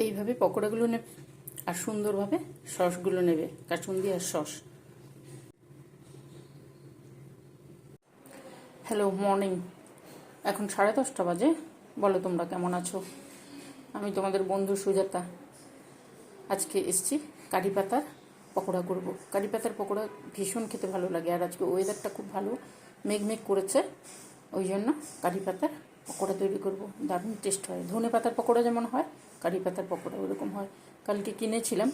এইভাবে পকোড়াগুলো নেবে আর সুন্দরভাবে সসগুলো নেবে, কাসুন্দি আর সস। Hello, morning. এখন 10:30 বাজে। বলো তোমরা কেমন আছো? আমি তোমাদের বন্ধু সুজাতা। আজকে এসছি কারি পাতার পকোড়া করব। কারি পাতার পকোড়া ভীষণ খেতে ভালো লাগে, আর আজকে ওয়েদারটা খুব ভালো, মেঘ করেছে, ওই জন্য কারি পাতার পকোড়া তৈরি করব। দারুণ টেস্ট হয়। ধনে পাতার পকোড়া যেমন হয়, কারি পাতার পকোড়া ওইরকম হয়। কালকে কিনেছিলাম,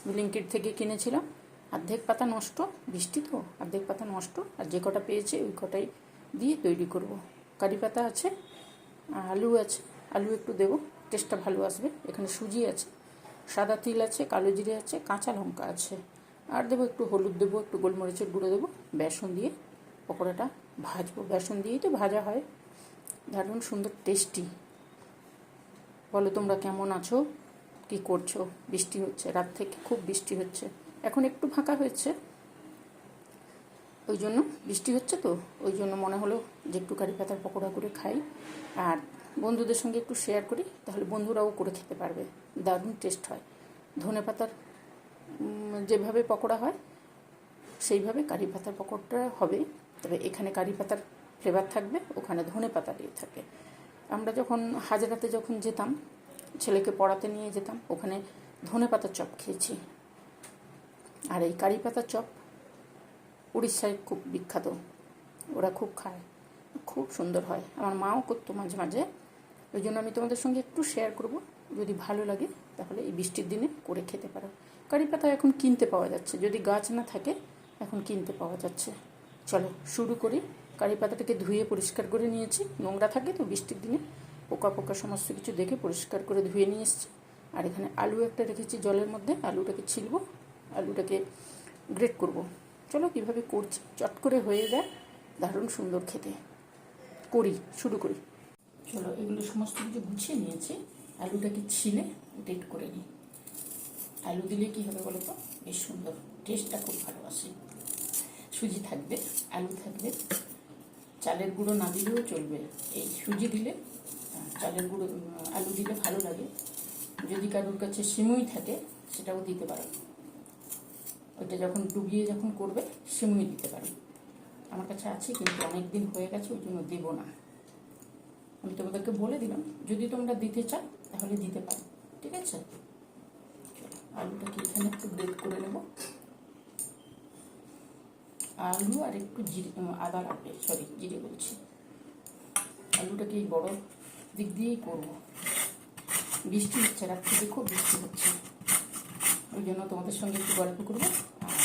ব্লিঙ্কিট থেকে কিনেছিলাম। অর্ধেক পাতা নষ্ট, বৃষ্টি তো অর্ধেক পাতা নষ্ট, আর যে কটা পেয়েছে ওই কটাই দিয়ে তৈরি করব। কারি পাতা আছে, আলু আছে, আলু একটু দেবো, টেস্টটা ভালো আসবে। এখানে সুজি আছে, সাদা তিল আছে, কালো জিরে আছে, কাঁচা লঙ্কা আছে, আর দেবো একটু হলুদ, দেবো একটু গোলমরিচের গুঁড়ো, দেবো বেসন দিয়ে পকোড়াটা ভাজবো। বেসন দিয়েই তো ভাজা হয়, দারুণ সুন্দর টেস্টি। বলো তোমরা কেমন আছো, কি করছো? বৃষ্টি হচ্ছে, রাত থেকে খুব বৃষ্টি হচ্ছে, এখন একটু ফাঁকা হয়েছে, ওই জন্য বৃষ্টি হচ্ছে তো ওই জন্য মনে হলো যে একটু কারি পাতার পকোড়া করে খাই, আর বন্ধুদের সঙ্গে একটু শেয়ার করি, তাহলে বন্ধুরাও করে খেতে পারবে। দারুণ টেস্ট হয়। ধনে পাতার যেভাবে পকোড়া হয় সেইভাবে কারি পাতার পকোড়াটা হবে, তবে এখানে কারি পাতার ফ্লেভার থাকবে, ওখানে ধনে পাতা দিয়ে থাকে। আমরা যখন হাজরাতে যখন যেতাম, ছেলেকে পড়াতে নিয়ে যেতাম, ওখানে ধনে পাতার চপ খেয়েছি। আর এই কারি পাতার চপ উড়িষ্যায় খুব বিখ্যাত, ওরা খুব খায়, খুব সুন্দর হয়। আমার মাও করতো মাঝে মাঝে, ওই জন্য আমি তোমাদের সঙ্গে একটু শেয়ার করব। যদি ভালো লাগে তাহলে এই বৃষ্টির দিনে করে খেতে পারো। কারি পাতা এখন কিনতে পাওয়া যাচ্ছে, যদি গাছ না থাকে এখন কিনতে পাওয়া যাচ্ছে। চলো শুরু করি। কারি পাতাটাকে ধুয়ে পরিষ্কার করে নিয়েছি, নোংরা থাকে তো বৃষ্টির দিনে, পোকা পোকা সমস্ত কিছু দেখে পরিষ্কার করে ধুয়ে নিয়ে এসেছি। আর এখানে আলু একটা রেখেছি জলের মধ্যে, আলুটাকে ছিলব, আলুটাকে গ্রেট করব। চলো কীভাবে করছি, চট করে হয়ে যায়, দারুণ সুন্দর খেতে। শুরু করি। চলো এগুলো সমস্ত কিছু গুছিয়ে নিয়েছি, আলুটাকে ছিলে গ্রেট করে নিই। আলু দিলে কী হবে বলো তো, বেশ সুন্দর, টেস্টটা খুব ভালো আসে। সুজি থাকবে, আলু থাকবে, চালের গুঁড়ো না দিলেও চলবে। এই সুজি দিলে, চালের গুঁড়ো, আলু দিলে ভালো লাগে। যদি কারোর কাছে সিমুই থাকে সেটাও দিতে পারো, ওইটা যখন ডুবিয়ে যখন করবে সিমুই দিতে পারো। আমার কাছে আছে কিন্তু অনেক দিন হয়ে গেছে, ওই জন্য দেবো না। আমি তোমাদেরকে বলে দিলাম, যদি তোমরা দিতে চাও তাহলে দিতে পারো, ঠিক আছে? চলো আলুটাকে এখানে একটু গ্রেট করে নেব। আলু আর একটু জিরে, আদা লাগবে, জিরে বলছি। আলুটাকে এই বড় দিক দিয়েই করবো। বৃষ্টি হচ্ছে, রাত থেকে খুব বৃষ্টি হচ্ছে, ওই জন্য তোমাদের সঙ্গে একটু গল্প করবো।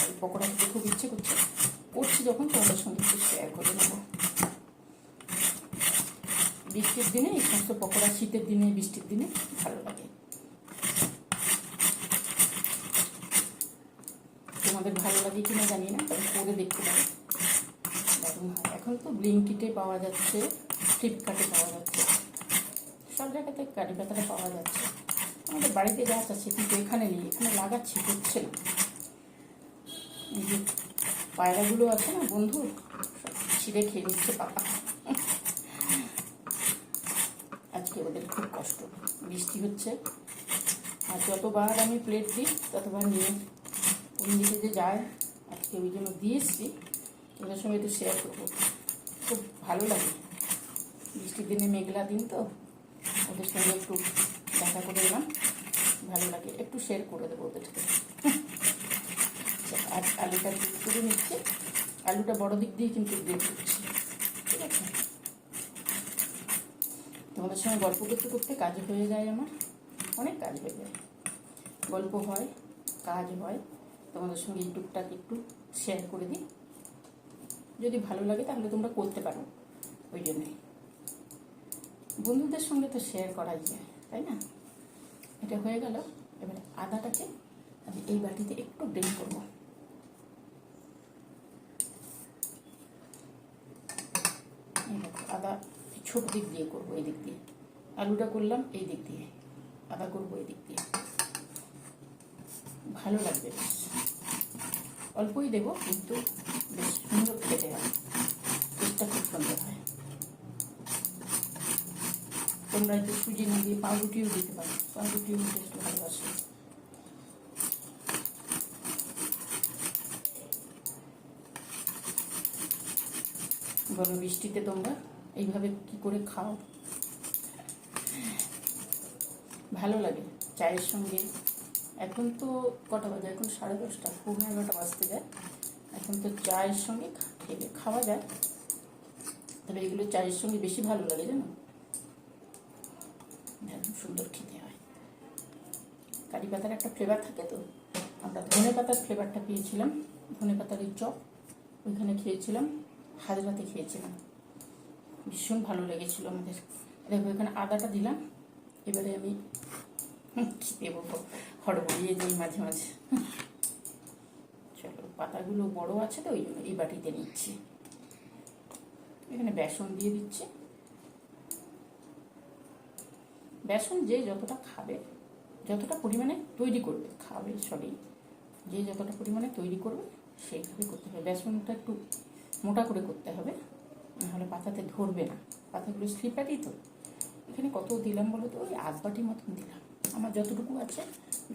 আর পকোড়া খেতে খুব ইচ্ছে করছি যখন, তোমাদের সঙ্গে একটু শেয়ার করে নেবো। বৃষ্টির দিনে এই সমস্ত পকোড়া, শীতের দিনে বৃষ্টির দিনে ভালো লাগে। তোমাদের ভালো লাগে কিনা জানি না, তবে করে দেখতে পারো, দারুণ হয়। এখন তো ব্লিঙ্কিটে পাওয়া যাচ্ছে, ফ্লিপকার্টে পাওয়া যাচ্ছে, সব জায়গাতে কারি পাতাটা পাওয়া যাচ্ছে। আমাদের বাড়িতে গাছ আছে কিন্তু এখানে নেই, এখানে লাগাচ্ছি, হচ্ছে না। এই যে পায়রাগুলো আছে না বন্ধু, সব ছিঁড়ে খেয়ে নিচ্ছে পাতা। আজকে ওদের খুব কষ্ট, বৃষ্টি হচ্ছে, আর যতবার আমি প্লেট দিই ততবার নিয়ে কোন দিকে যে যায়। আজকে ওই জন্য দিয়ে এসছি, ওদের সঙ্গে একটু শেয়ার করবো। খুব ভালো লাগে, বৃষ্টির দিনে মেঘলা দিন তো, ওদের সঙ্গে একটু দেখা করে এলাম, ভালো লাগে, একটু শেয়ার করে দেবো ওদেরকে। আর আলুটা করে নিচ্ছে, আলুটা বড় দিক দিয়ে কিন্তু গ্রেট করছি, ঠিক আছে? তোমাদের সঙ্গে গল্প করতে করতে কাজ হয়ে যায়, আমার অনেক কাজ হয়ে যায়, গল্প হয়, কাজ হয়, তোমাদের সঙ্গে এই টুকটাক একটু শেয়ার করে দিই। যদি ভালো লাগে তাহলে তোমরা করতে পারো, ওই জন্যে বন্ধুদের সঙ্গে তো শেয়ার করাই যায়, তাই না? এটা হয়ে গেল। এবারে আদাটাকে আমি এই বাটিতে একটু ব্লেন্ড করবো। এই দেখো, আদা ছোট দিক দিয়ে করবো, এই দিক দিয়ে। আলুটা করলাম এই দিক দিয়ে, আদা করবো এই দিক দিয়ে, ভালো লাগবে বেশ। অল্পই দেবো কিন্তু বেশ সুন্দর খেতে হয়, টেস্টটা খুব সুন্দর হয়। তোমরা একটু সুজি না দিয়ে পাউরুটিও দিতে পারো, পাউরুটিও টেস্ট ভালোবাসে। বলো বৃষ্টিতে তোমরা এইভাবে কি করে খাও? ভালো লাগে চায়ের সঙ্গে। এখন তো কটা বাজে? এখন 10:30, 11:30 বাজতে যায়। এখন তো চায়ের সঙ্গে খেলে খাওয়া যায়, তবে এগুলো চায়ের সঙ্গে বেশি ভালো লাগে, জানো, একদম সুন্দর খেতে হয়। কারি পাতার একটা ফ্লেভার থাকে তো। আমরা ধনে পাতার ফ্লেভারটা পেয়েছিলাম, ধনে পাতার এই চপ ওইখানে খেয়েছিলাম, হাজরাতে খেয়েছিলাম, ভীষণ ভালো লেগেছিল আমাদের। দেখো এখানে আদাটা দিলাম। এবারে আমি কী দেবো, হড়বড়িয়ে যাই মাঝে মাঝে। চলো, পাতাগুলো বড় আছে তো ওই জন্য এই বাটিতে নিচ্ছি। এখানে বেসন দিয়ে দিচ্ছি। বেসন যে যতটা খাবে, যতটা পরিমাণে তৈরি করবে, খাবে সরি, যে যতটা পরিমাণে তৈরি করবে সেইভাবে করতে হবে। বেসনটা একটু মোটা করে করতে হবে, নাহলে পাতাতে ধরবে না। পাতাগুলো স্লিপারি তো। এখানে কত দিলাম বলো তো? ওই 1/2 বাটি মতন দিলাম। আমার যতটুকু আছে,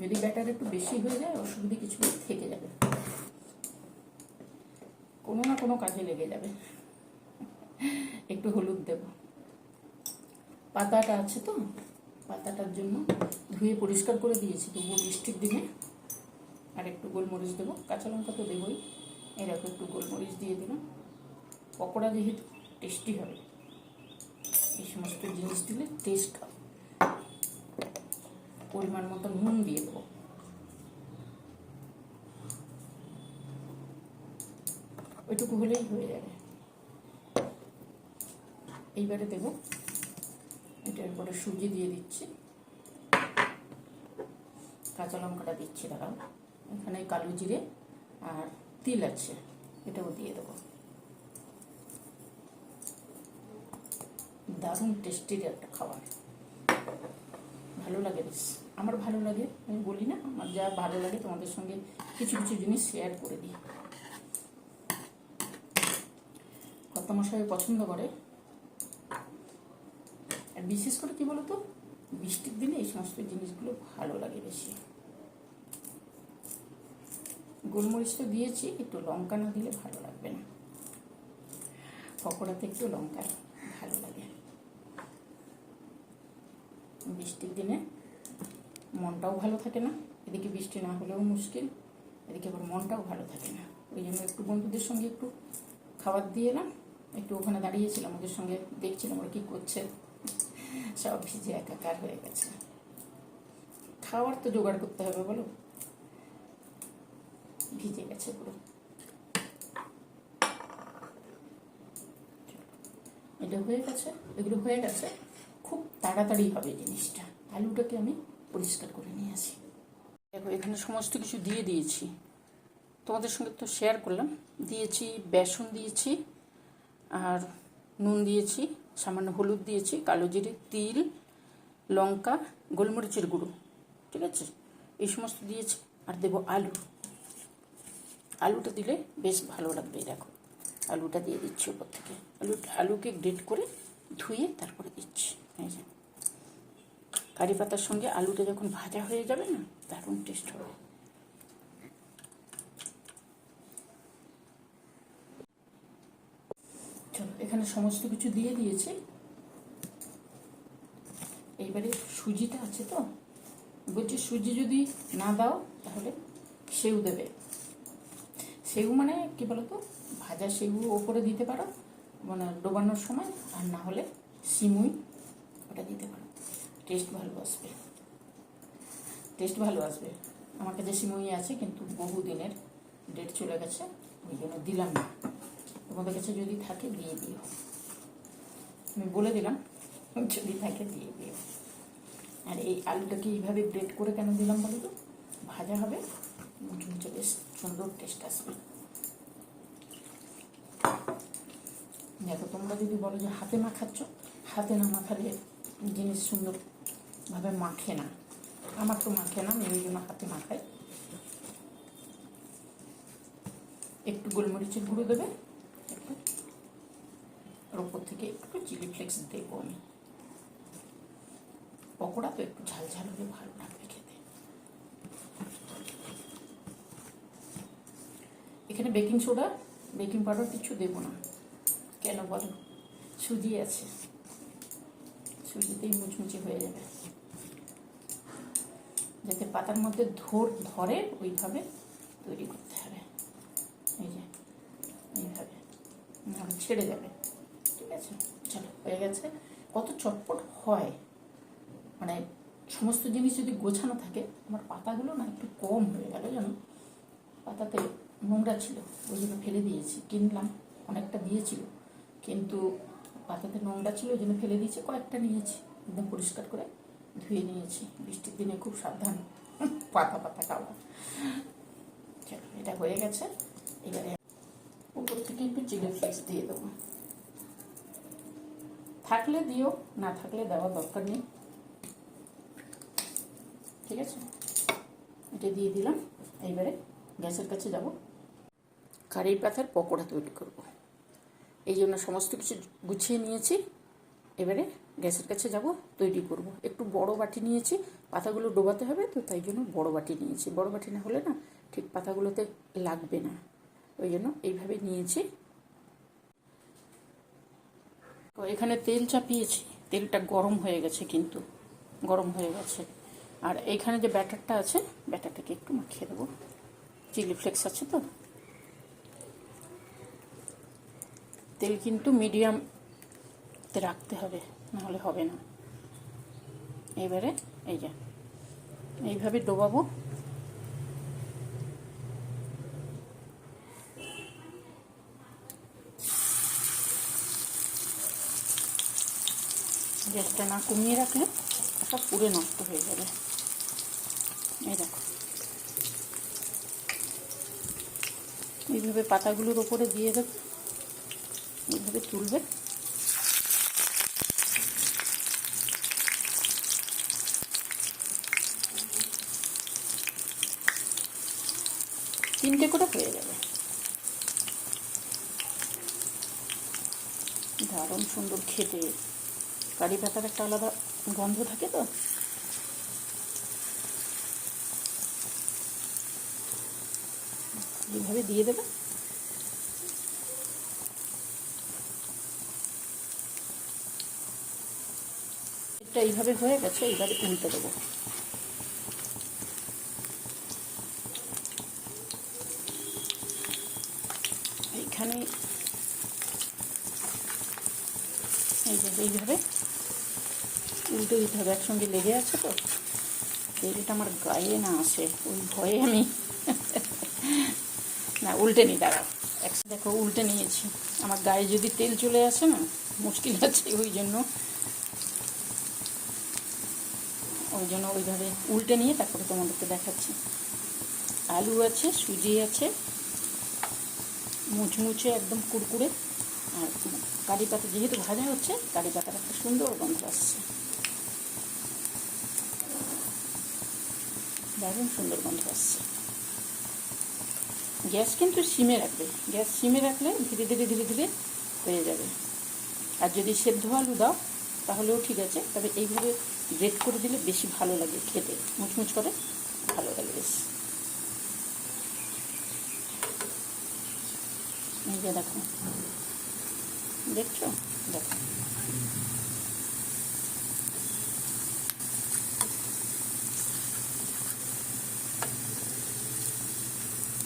যদি ব্যাটার একটু বেশি হয়ে যায় অসুবিধে কিছু থেকে যাবে, কোনো না কোনো কাজে লেগে যাবে। একটু হলুদ দেব, পাতাটা আছে তো, পাতাটার জন্য ধুয়ে পরিষ্কার করে দিয়েছি, তবুও বৃষ্টির দিনে। আর একটু গোলমরিচ দেবো, কাঁচা লঙ্কা তো দেবোই। এরকম একটু গোলমরিচ দিয়ে দিলাম। পকোড়া যেহেতু টেস্টি হবে, এই সমস্ত জিনিস দিলে টেস্ট হবে। পরিমাণ মতো নুন দিয়ে দেবো। ওইটুকু হলেই হয়ে যাবে। এইবারে দেবো, এটার পরে সুজি দিয়ে দিচ্ছি, কাঁচা লঙ্কাটা দিচ্ছি, দাঁড়াও। এখানে কালো জিরে আর তিল আছে, এটাও দিয়ে দেবো। দারুণ টেস্টির একটা খাবার, ভালো লাগে বেশ। আমার ভালো লাগে, আমি বলি না, আমার যা ভালো লাগে তোমাদের সঙ্গে কিছু কিছু জিনিস শেয়ার করে দিই। কর্তামশাই পছন্দ করে। আর বিশেষ করে কি বলতো, বৃষ্টির দিনে এই সমস্ত জিনিসগুলো ভালো লাগে বেশি। গোলমরিচ তো দিয়েছি, একটু লঙ্কা না দিলে ভালো লাগবে না। পকোড়াতে একটু লঙ্কা ভালো লাগে। বৃষ্টির দিনে মনটাও ভালো থাকে না, এদিকে বৃষ্টি না হলেও মুশকিল, এদিকে আবার মনটাও ভালো থাকে না। ওই জন্য একটু বন্ধুদের সঙ্গে একটু খাবার দিয়ে এলাম। একটু ওখানে দাঁড়িয়েছিলাম, ওদের সঙ্গে দেখছিলাম ওরা কী করছে। সব ভিজে একাকার হয়ে গেছে। খাওয়ার তো জোগাড় করতে হবে বলো, ভিজে গেছে পুরো। এটা হয়ে গেছে, এগুলো হয়ে গেছে, খুব তাড়াতাড়ি হবে জিনিসটা। আলুটাকে আমি পরিষ্কার করে নিয়ে আসি। দেখো এখানে সমস্ত কিছু দিয়ে দিয়েছি, তোমাদের সঙ্গে তো শেয়ার করলাম। দিয়েছি বেসন, দিয়েছি আর নুন দিয়েছি, সামান্য হলুদ দিয়েছি, কালো জিরে, তিল, লঙ্কা, গোলমরিচের গুঁড়ো, ঠিক আছে, এই সমস্ত দিয়েছি। আর দেবো আলু। আলুটা দিলে বেশ ভালো লাগবে। দেখো আলুটা দিয়ে দিচ্ছি ওপর থেকে। আলুকে গ্রেট করে ধুয়ে তারপরে দিচ্ছি। এই যে কারি পাতার সঙ্গে আলুটা যখন ভাজা হয়ে যাবে না, দারুণ টেস্ট হবে। চলো, এখানে সমস্ত কিছু দিয়ে দিয়েছি। এইবারে সুজিটা আছে তো, বলছি সুজি যদি না দাও তাহলে সেউ দেবে। সেউ মানে কি বলতো, ভাজা সেউ ওপরে দিতে পারো, মানে ডোবানোর সময়, আর না হলে সিমুই ওটা দিতে পারো। টেস্ট ভালো আসবে, টেস্ট ভালো আসবে। আমার কাছে সিমুই আছে, কিন্তু বহু দিনের, ডেট চলে গেছে, ওই জন্য দিলাম না। তোমাদের কাছে যদি থাকে দিয়ে দিও, আমি বলে দিলাম, যদি থাকে দিয়ে দিও। আর এই আলুটাকে এইভাবে গ্রেট করে কেন দিলাম বলো তো, ভাজা হবে, মুচমুচে বেশ সুন্দর টেস্ট আসবে। দেখো তোমরা যদি বলো যে হাতে মাখাচ্ছ, হাতে না মাখালে জিনিস সুন্দরভাবে মাখে না। আমার তো মাখে না, আমি ওই জন্য হাতে মাখাই। একটু গোলমরিচের গুঁড়ো দেবে, একটু, আর ওপর থেকে একটু চিলি ফ্লেক্স দেবো আমি। পকোড়া তো একটু ঝাল ঝাল হলে ভালো লাগবে খেতে। এখানে বেকিং সোডা বেকিং পাউডার কিছু দেবো না, কেন বলো, সুজি আছে, সুজিতেই মুচমুচে হয়ে যাবে। যাতে পাতার মধ্যে ধরে ওইভাবে তৈরি করতে হবে। এই যে এইভাবে, নাহলে ছেড়ে যাবে। ঠিক আছে, চলো হয়ে গেছে। কত চটপট হয়, মানে সমস্ত জিনিস যদি গোছানো থাকে। আমার পাতাগুলো না একটু কম হয়ে গেল জানো, পাতাতে নোংরা ছিল ওই জন্য ফেলে দিয়েছি। কিনলাম, অনেকটা দিয়েছিল, কিন্তু পাতাতে নোংরা ছিল ওই জন্য ফেলে দিয়েছি। কয়েকটা নিয়েছি, একদম পরিষ্কার করে ধুয়ে নিয়েছি। বৃষ্টির দিনে খুব সাবধান পাতা পাতা খাওয়া। চলো, এটা হয়ে গেছে। এবারে উপর থেকে একটু চিলি ফ্লেক্স দিয়ে দেবো, থাকলে দিও, না থাকলে দেওয়ার দরকার নেই। ঠিক আছে, এটা দিয়ে দিলাম। এইবারে গ্যাসের কাছে যাব, কারি পাতার পকোড়া তৈরি করব। এই জন্য সমস্ত কিছু গুছিয়ে নিয়েছি। এবারে গ্যাসের কাছে যাব, তৈরি করব। একটু বড় বাটি নিয়েছি, পাতাগুলো ডোবাতে হবে তো, তাই জন্য বড় বাটি নিয়েছি। বড় বাটি না হলে না ঠিক পাতাগুলোতে লাগবে না, ওই জন্য এইভাবে নিয়েছি। তো এখানে তেল চাপিয়েছি, তেলটা গরম হয়ে গেছে, কিন্তু গরম হয়ে গেছে। আর এইখানে যে ব্যাটারটা আছে, ব্যাটারটাকে একটু মাখিয়ে দেবো। চিলি ফ্লেক্স আছে তো। তেল কিন্তু মিডিয়ামতে রাখতে হবে, নাহলে হবে না। এবারে এই যে এইভাবে ডোবাবো। গ্যাসটা না কমিয়ে রাখলে এটা পুরো নষ্ট হয়ে যাবে। এই দেখো, এইভাবে পাতাগুলোর ওপরে দিয়ে দেবে, এইভাবে তুলবে। তিনটে করে হয়ে যাবে। দারুণ সুন্দর খেতে, কারি পাতার একটা আলাদা গন্ধ থাকে তো। এইভাবে দিয়ে দেবে। এটা এইভাবে হয়ে গেছে, এইবারে উল্টে দেবো। এইখানে এই যে এইভাবে উল্টে দিতে হবে, একসঙ্গে লেগে আছে তো, তেলটা আমার গায়ে না আসে ওই ভয়ে আমি না উল্টে নিই। দাঁড়াও, দেখো উল্টে নিয়েছি। আমার গায়ে যদি তেল চলে আসে না, মুশকিল আছে। ওই জন্য ওইভাবে উল্টে নিয়ে তারপরে তোমাদেরকে দেখাচ্ছি। আলু আছে, সুজি আছে, মুচমুচে একদম কুড়কুড়ে। আর কারি পাতা যেহেতু ভাজা হচ্ছে, কারি পাতার একটা সুন্দর গন্ধ আসছে, দারুণ সুন্দর গন্ধ আসছে। গ্যাস কিন্তু সিমে রাখবে, গ্যাস সিমে রাখলে ধীরে ধীরে ধীরে ধীরে হয়ে যাবে। আর যদি সেদ্ধ আলু দাও তাহলেও ঠিক আছে, তবে এইভাবে গ্রেট করে দিলে বেশি ভালো লাগে খেতে, মুচমুচ করে ভালো লাগে বেশ। এই যে দেখো, দেখছো, দেখো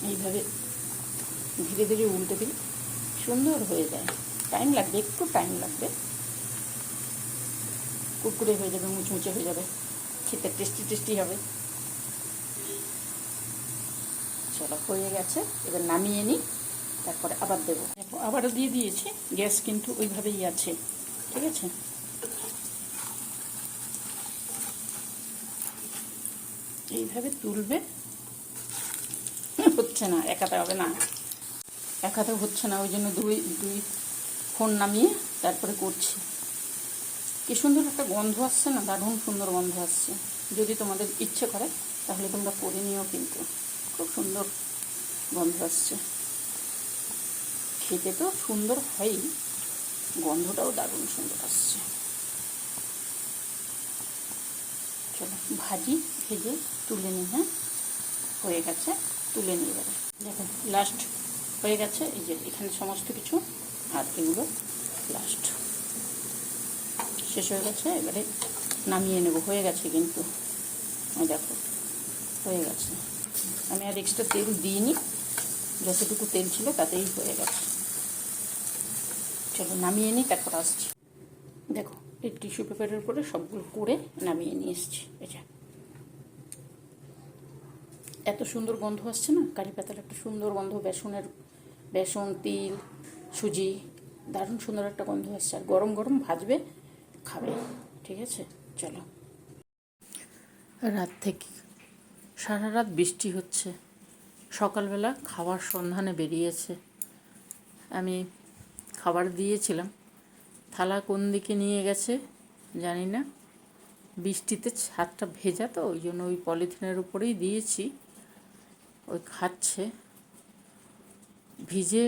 এইভাবে ধীরে ধীরে উল্টে দিলে সুন্দর হয়ে যায়। টাইম লাগবে, একটু টাইম লাগবে, কুরকুরে হয়ে যাবে, মুচমুচে হয়ে যাবে, খেতে টেস্টি টেস্টি হবে। চলো হয়ে গেছে, এবার নামিয়ে নিই, তারপরে আবার দেবো। দেখো আবারও দিয়ে দিয়েছি, গ্যাস কিন্তু ওইভাবেই আছে। ঠিক আছে, এইভাবে তুলবে। হচ্ছে না, এক হাতে হবে না, এক হাতে হচ্ছে না, ওই জন্য দুই ফোন নামিয়ে তারপরে করছি। কি সুন্দর একটা গন্ধ আসছে না, দারুণ সুন্দর গন্ধ আসছে। যদি তোমাদের ইচ্ছে করে তাহলে তোমরা করে নিও, কিন্তু খুব সুন্দর গন্ধ আসছে। খেতে তো সুন্দর হয়ই, গন্ধটাও দারুণ সুন্দর আসছে। চলো ভাজি, ভেজে তুলে নিই। হ্যাঁ, হয়ে গেছে, তুলে নিয়ে যাবে। দেখো লাস্ট হয়ে গেছে, এই যে এখানে সমস্ত কিছু, আর এগুলো লাস্ট শেষ হয়ে গেছে। এবারে নামিয়ে নেব, হয়ে গেছে কিন্তু, দেখো হয়ে গেছে। আমি আর এক্সট্রা তেল দিইনি, যতটুকু তেল ছিল তাতেই হয়ে গেছে। চলো নামিয়ে নিই, তারপর আসছি। দেখো এই টিস্যু পেপারের উপরে সবগুলো করে নামিয়ে নিয়ে এসেছি। এটা এত সুন্দর গন্ধ আসছে না, কারি পাতার একটা সুন্দর গন্ধ, বেসন, তিল, সুজি, দারুণ সুন্দর একটা গন্ধ আসছে। আর গরম গরম ভাজবে, খাবে। ঠিক আছে, চলো। রাত থেকে সারা রাত বৃষ্টি হচ্ছে, সকালবেলা খাবার সন্ধানে বেরিয়েছে। আমি খাবার দিয়েছিলাম, থালা কোন দিকে নিয়ে গেছে জানি না, বৃষ্টিতে ছাদটা ভেজা তো ওই জন্য ওই পলিথিনের উপরেই দিয়েছি। ওই খাচ্ছে, ভিজে,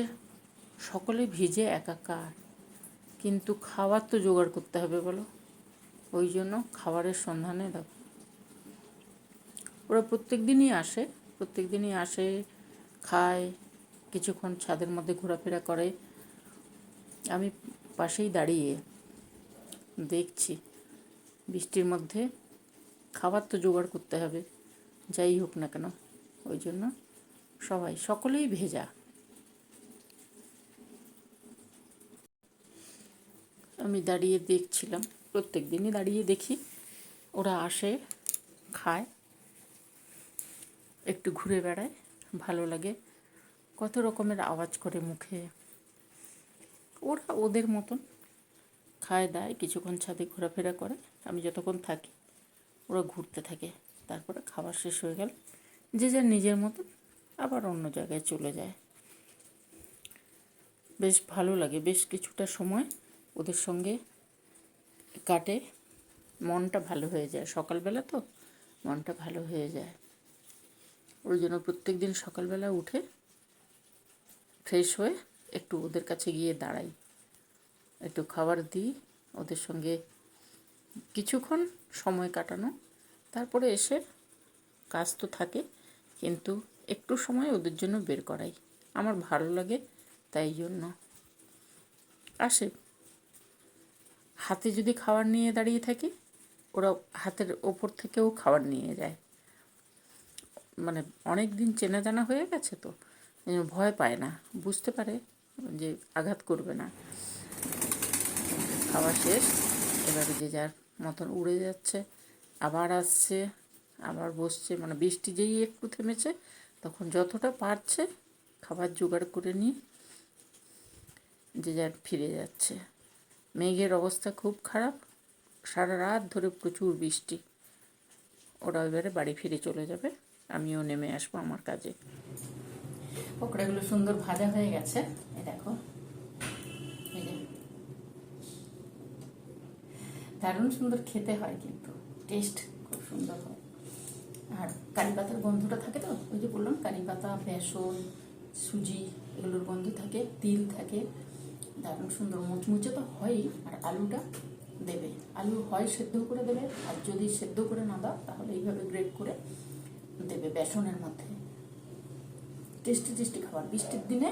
সকলে ভিজে একাকার, কিন্তু খাবার তো জোগাড় করতে হবে বলো, ওই জন্য খাবারের সন্ধানে দেখো। ওরা প্রত্যেক দিনই আসে, খায়, কিছুক্ষণ ছাদের মধ্যে ঘোরাফেরা করে। আমি পাশেই দাঁড়িয়ে দেখছি, বৃষ্টির মধ্যে খাবার তো জোগাড় করতে হবে, যাই হোক না কেন, ওই জন্য সকলেই ভেজা। আমি দাঁড়িয়ে দেখছিলাম, প্রত্যেক দিনই দাঁড়িয়ে দেখি, ওরা আসে, খায়, একটু ঘুরে বেড়ায়, ভালো লাগে, কত রকমের আওয়াজ করে মুখে। ওরা ওদের মতন খায় দায়, কিছুক্ষণ ছাদে ঘোরাফেরা করে, আমি যতক্ষণ থাকি ওরা ঘুরতে থাকে। তারপরে খাবার শেষ হয়ে গেল যে যার নিজের মতন আবার অন্য জায়গায় চলে যায়। বেশ ভালো লাগে, বেশ কিছুটা সময় ওদের সঙ্গে কাটে, মনটা ভালো হয়ে যায়। সকালবেলা তো মনটা ভালো হয়ে যায়, ওই জন্য প্রত্যেক দিন সকালবেলা উঠে ফ্রেশ হয়ে একটু ওদের কাছে গিয়ে দাঁড়াই, একটু খাবার দিই, ওদের সঙ্গে কিছুক্ষণ সময় কাটানো, তারপরে এসে কাজ তো থাকে, কিন্তু একটু সময় ওদের জন্য বের করাই, আমার ভালো লাগে, তাই জন্য আসে। হাতে যদি খাবার নিয়ে দাঁড়িয়ে থাকি, ওরা হাতের ওপর থেকেও খাবার নিয়ে যায়, মানে অনেক দিন চেনা জানা হয়ে গেছে তো, ভয় পায় না, বুঝতে পারে যে আঘাত করবে না। খাওয়া শেষ, এবারে যে যার মতন উড়ে যাচ্ছে, আবার আসছে, আবার বসছে, মানে বৃষ্টি যেই একটু থেমেছে তখন যতটা পারছে খাবার জোগাড় করে নিয়ে যে যার ফিরে যাচ্ছে। মেঘের অবস্থা খুব খারাপ, সারা রাত ধরে প্রচুর বৃষ্টি। ওরা এবারে বাড়ি ফিরে চলে যাবে, আমিও নেমে আসবো আমার কাজে। পকোড়াগুলো সুন্দর ভাজা হয়ে গেছে, এই দেখো, এই যে দারুণ সুন্দর খেতে হয়, কিন্তু টেস্ট খুব সুন্দর হয়। আর কারি পাতার গন্ধটা থাকে তো, ওই যে বললাম কারি পাতা, বেসন, সুজি, এগুলোর গন্ধ থাকে, তিল থাকে, দারুণ সুন্দর মুচমুচে তো হয়ই। আর আলুটা দেবে, আলু হয় সেদ্ধ করে দেবে, আর যদি সেদ্ধ করে না দাও তাহলে এইভাবে গ্রেট করে দেবে বেসনের মধ্যে। টেস্টি টেস্টি খাবার, বৃষ্টির দিনে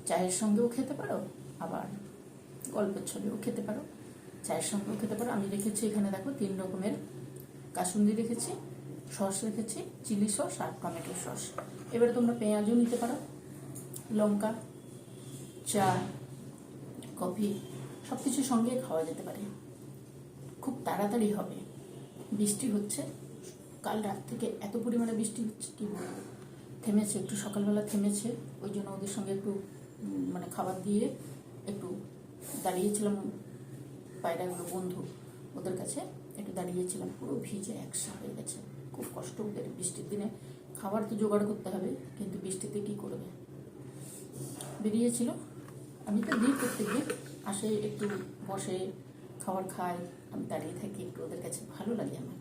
চায়ের সঙ্গেও খেতে পারো, আবার গল্পের ছলেও খেতে পারো, চায়ের সঙ্গেও খেতে পারো। আমি রেখেছি এখানে দেখো 3 রকমের কাসুন্দি রেখেছি, সস রেখেছি, চিলি সস আর টমেটো সস। এবারে তোমরা পেঁয়াজও নিতে পারো, লঙ্কা, চা, কফি, সব কিছুর সঙ্গে খাওয়া যেতে পারে। খুব তাড়াতাড়ি হবে, বৃষ্টি হচ্ছে, কাল রাত থেকে এত পরিমাণে বৃষ্টি হচ্ছে কি বলবো। থেমেছে, একটু সকালবেলা থেমেছে, ওই জন্য ওদের সঙ্গে একটু মানে খাবার দিয়ে একটু দাঁড়িয়েছিলাম, পায়রাগুলো বন্ধু, ওদের কাছে একটু দাঁড়িয়েছিলাম, পুরো ভিজে একসা হয়ে গেছে, খুব কষ্ট ওদের। বৃষ্টির দিনে খাবার তো জোগাড় করতে হবে, কিন্তু বৃষ্টিতে কী করবে। বেরিয়েছিল, আমি তো দিই প্রত্যেক দিন, আসে একটু বসে খাবার খাই, আমি দাঁড়িয়ে থাকি একটু ওদের কাছে, ভালো লাগে আমার।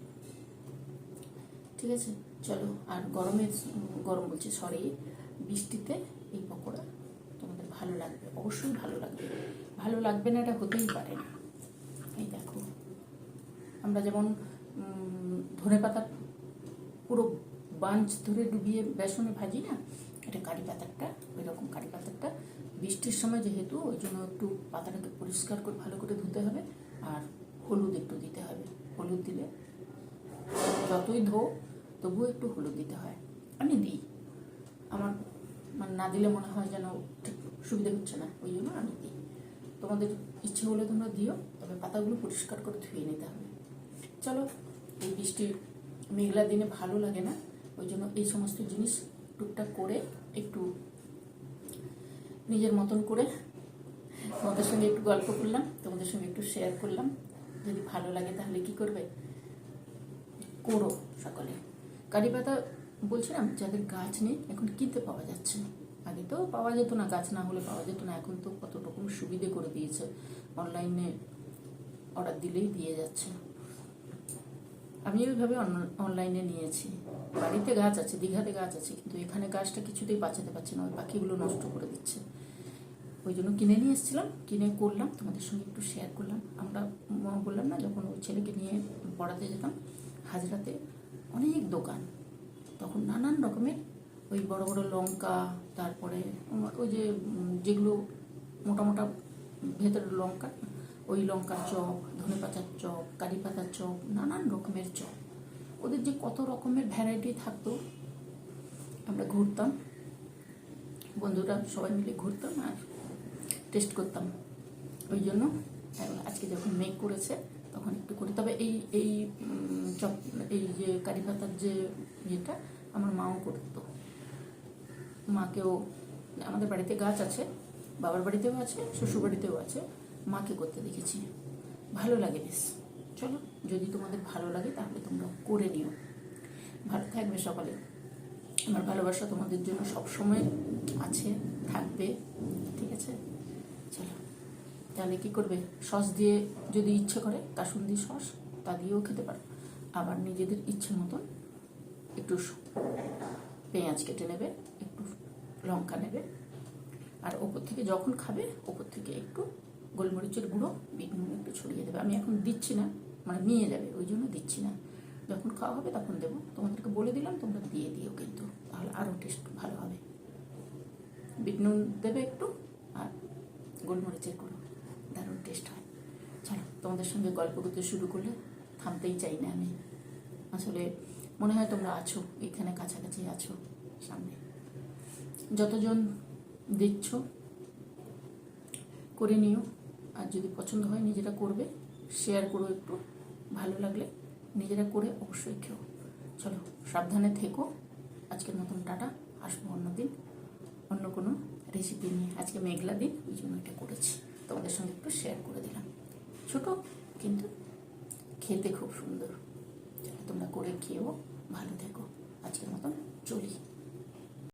ঠিক আছে, চলো। আর গরম বলছি, সরি, বৃষ্টিতে এই পকোড়া তোমাদের ভালো লাগবে, অবশ্যই ভালো লাগবে, ভালো লাগবে না এটা হতেই পারে না। এই দেখো আমরা যেমন ধনেপাতা পুরো বাঞ্চ ধরে ডুবিয়ে বেসনে ভাজি না, এটা কারি পাতাটা ওই রকম। কারি পাতাটা বৃষ্টির সময় যেহেতু, ওই জন্য একটু পাতাটাকে পরিষ্কার করে ভালো করে ধুতে হবে, আর হলুদ একটু দিতে হবে। হলুদ দিলে যতই ধো তবুও একটু হলুদ দিতে হয়। আমি দিই, আমার মানে না দিলে মনে হয় যেন ঠিক সুবিধা হচ্ছে না, ওই জন্য আমি দিই। তোমাদের ইচ্ছে হলে তোমরা দিও, তবে পাতাগুলো পরিষ্কার করে ধুয়ে নিতে হবে। চলো, এই বৃষ্টির মেঘলা দিনে ভালো লাগে না, ওই জন্য এই সমস্ত জিনিস টুকটাক করে একটু নিজের মতন করে তোমাদের সঙ্গে একটু গল্প করলাম, তোমাদের সঙ্গে একটু শেয়ার করলাম। যদি ভালো লাগে তাহলে কি করবে, করো সকলে। কারি পাতা বলছিলাম, যাদের গাছ নেই এখন কিনতে পাওয়া যাচ্ছে না। আগে তো পাওয়া যেত না, গাছ না হলে পাওয়া যেত না। এখন তো কত রকম সুবিধে করে দিয়েছে, অনলাইনে অর্ডার দিলেই দিয়ে যাচ্ছে। আমি ওইভাবে অনলাইনে নিয়েছি। বাড়িতে গাছ আছে, দীঘাতে গাছ আছে, কিন্তু এখানে গাছটা কিছুতেই বাঁচাতে পারছে না, ওই পাখিগুলো নষ্ট করে দিচ্ছে। ওই জন্য কিনে নিয়ে এসেছিলাম, কিনে করলাম, তোমাদের সঙ্গে একটু শেয়ার করলাম। আমরা বললাম না, যখন ওই ছেলেকে নিয়ে পড়াতে যেতাম হাজরাতে, অনেক দোকান, তখন নানান রকমের ওই বড় বড় লঙ্কা, তারপরে ওই যে যেগুলো মোটা মোটা ভেতরের লঙ্কা, ওই লঙ্কার চপ, ধনেপাতার চপ, কারি পাতার চপ, নানান রকমের চপ। ওদের যে কত রকমের ভ্যারাইটি থাকতো। আমরা ঘুরতাম, বন্ধুরা সবাই মিলে ঘুরতাম আর টেস্ট করতাম। ওই জন্য আজকে যখন মেঘ করেছে তখন একটু করি। তবে এই এই চপ, এই যে কারি পাতার যে ইয়েটা আমার মাও করতো। মাকেও, আমাদের বাড়িতে গাছ আছে, বাবার বাড়িতেও আছে, শ্বশুর বাড়িতেও আছে, মাকে করতে দেখেছি, ভালো লাগে বেশ। চলো, যদি তোমাদের ভালো লাগে তাহলে তোমরা করে নিও। ভালো থাকবে সকালে। আমার ভালোবাসা তোমাদের জন্য সবসময় আছে, থাকবে, ঠিক আছে? চলো, তাহলে কী করবে, সস দিয়ে যদি ইচ্ছে করে কাসুন্দি সস, তা দিয়েও খেতে পারো। আবার নিজেদের ইচ্ছে মতন একটু পেঁয়াজ কেটে নেবে, একটু লঙ্কা নেবে, আর ওপর থেকে যখন খাবে ওপর থেকে একটু গোলমরিচের গুঁড়ো, বিট নুন একটু ছড়িয়ে দেবে। আমি এখন দিচ্ছি না, মানে নিয়ে যাবে, ওই জন্য দিচ্ছি না। যখন খাওয়া হবে তখন দেবো। তোমাদেরকে বলে দিলাম, তোমরা দিয়ে দিও কিন্তু, তাহলে আরও টেস্ট ভালো হবে। বিট নুন দেবে একটু, আর গোলমরিচের গুঁড়ো, দারুণ টেস্ট হয়। চলো, তোমাদের সঙ্গে গল্প করতে শুরু করলে থামতেই চাই না আমি। আসলে মনে হয় তোমরা আছো, এখানে কাছাকাছি আছো, সামনে। যতজন দেখছো করে নিও, আর যদি পছন্দ হয় নিজেরা করবে, শেয়ার করো একটু, ভালো লাগলে নিজেরা করে অবশ্যই খেও। চলো, সাবধানে থেকো। আজকের মতন টাটা, আসবো অন্যদিন অন্য কোনো রেসিপি নিয়ে। আজকে মেঘলা দিন, ওই জন্য এটা করেছি, তোমাদের সঙ্গে একটু শেয়ার করে দিলাম। ছোটো কিন্তু খেতে খুব সুন্দর। তোমরা করে খেয়েও, ভালো থেকো। আজকের মতন চলি।